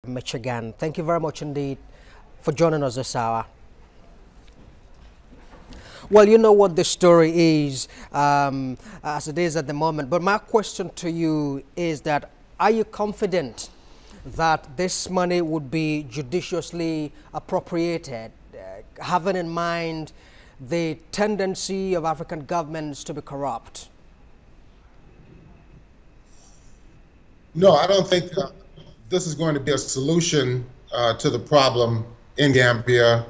Michigan. Thank you very much indeed for joining us this hour. Well, you know what the story is as it is at the moment, but my question to you is that are you confident that this money would be judiciously appropriated, having in mind the tendency of African governments to be corrupt? No, I don't think this is going to be a solution to the problem in Gambia.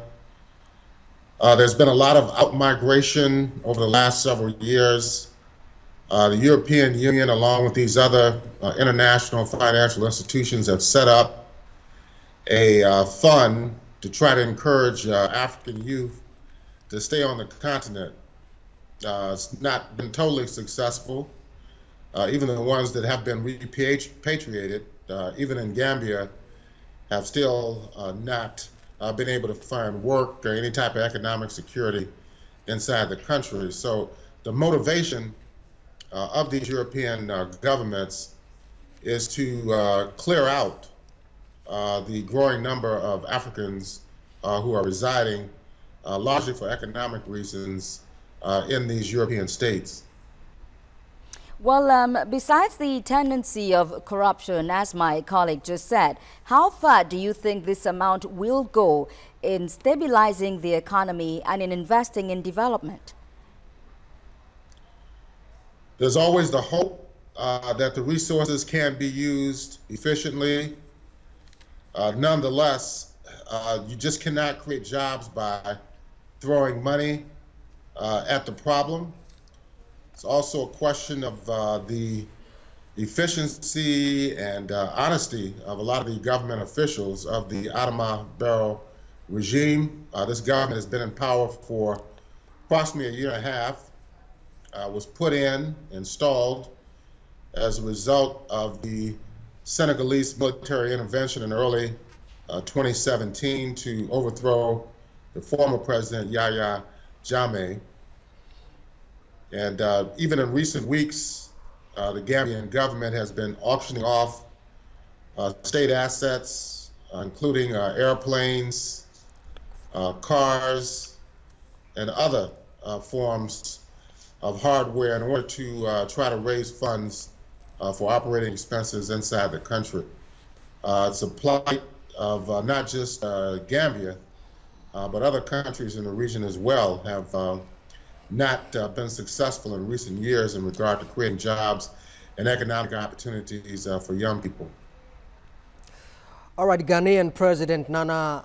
There's been a lot of out-migration over the last several years. The European Union, along with these other international financial institutions, have set up a fund to try to encourage African youth to stay on the continent. It's not been totally successful. Even the ones that have been repatriated, even in Gambia, have still not been able to find work or any type of economic security inside the country. So the motivation of these European governments is to clear out the growing number of Africans who are residing, largely for economic reasons, in these European states. Well, besides the tendency of corruption, as my colleague just said, how far do you think this amount will go in stabilizing the economy and in investing in development? There's always the hope that the resources can be used efficiently. Nonetheless, you just cannot create jobs by throwing money at the problem. It's also a question of the efficiency and honesty of a lot of the government officials of the Adama Barrow regime. This government has been in power for approximately a year and a half, was put in, installed as a result of the Senegalese military intervention in early 2017 to overthrow the former president Yahya Jammeh. And even in recent weeks, the Gambian government has been auctioning off state assets, including airplanes, cars, and other forms of hardware in order to try to raise funds for operating expenses inside the country. It's a plight of not just Gambia, but other countries in the region as well have not been successful in recent years in regard to creating jobs and economic opportunities for young people. All right, Ghanaian President Nana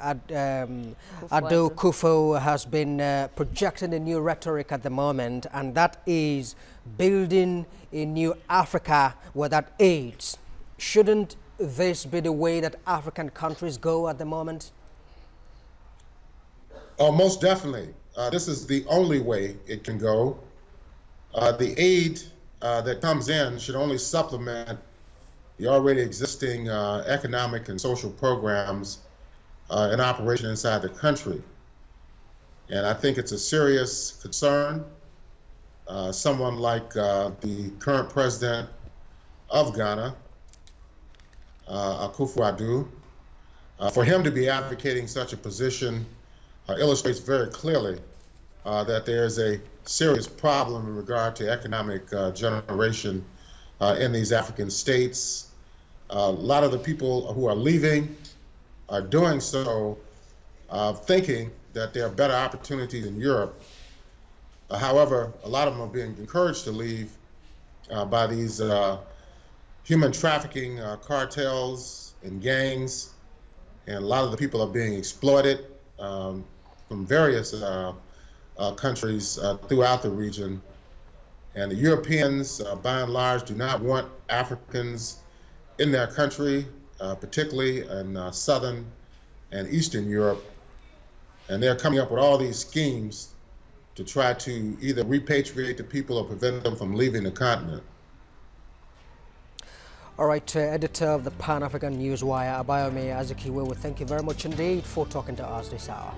Addo Kufuor has been projecting a new rhetoric at the moment, and that is building a new Africa where that aids. Shouldn't this be the way that African countries go at the moment? Oh, most definitely. This is the only way it can go. The aid that comes in should only supplement the already existing economic and social programs in operation inside the country. And I think it's a serious concern. Someone like the current president of Ghana, Akufo-Addo, for him to be advocating such a position illustrates very clearly that there's a serious problem in regard to economic generation in these African states. A lot of the people who are leaving are doing so thinking that there are better opportunities in Europe. However, a lot of them are being encouraged to leave by these human trafficking cartels and gangs, and a lot of the people are being exploited from various countries throughout the region. And the Europeans, by and large, do not want Africans in their country, particularly in Southern and Eastern Europe. And they're coming up with all these schemes to try to either repatriate the people or prevent them from leaving the continent. All right, editor of the Pan-African Newswire, Abayomi Azikiwe, thank you very much indeed for talking to us this hour.